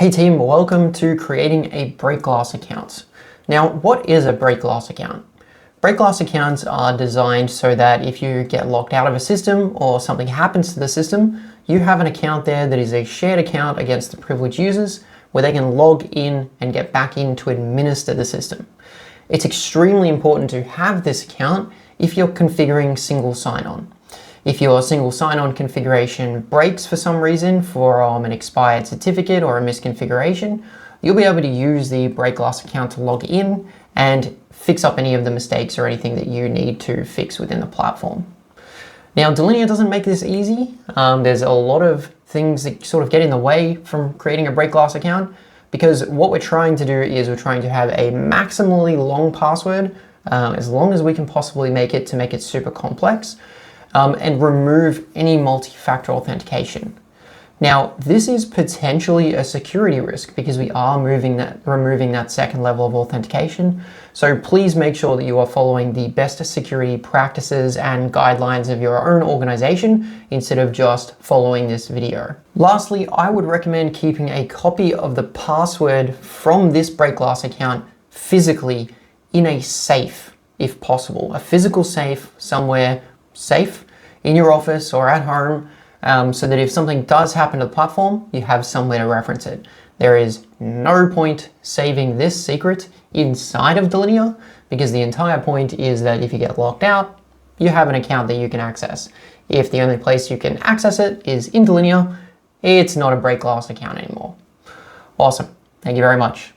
Hey team, welcome to creating a Breakglass account. Now, what is a Breakglass account? Breakglass accounts are designed so that if you get locked out of a system or something happens to the system, you have an account there that is a shared account against the privileged users where they can log in and get back in to administer the system. It's extremely important to have this account if you're configuring single sign-on. If your single sign-on configuration breaks for some reason for an expired certificate or a misconfiguration, you'll be able to use the Breakglass account to log in and fix up any of the mistakes or anything that you need to fix within the platform. Now, Delinea doesn't make this easy. There's a lot of things that sort of get in the way from creating a Breakglass account, because what we're trying to do is we're trying to have a maximally long password, as long as we can possibly make it, to make it super complex. And remove any multi-factor authentication. Now, this is potentially a security risk because we are removing that second level of authentication. So please make sure that you are following the best security practices and guidelines of your own organization instead of just following this video. Lastly, I would recommend keeping a copy of the password from this Breakglass account physically in a safe, if possible. A physical safe somewhere safe in your office or at home, so that if something does happen to the platform, you have somewhere to reference it. There is no point saving this secret inside of Delinea, because the entire point is that if you get locked out, you have an account that you can access. If the only place you can access it is in Delinea, it's not a Breakglass account anymore. Awesome. Thank you very much.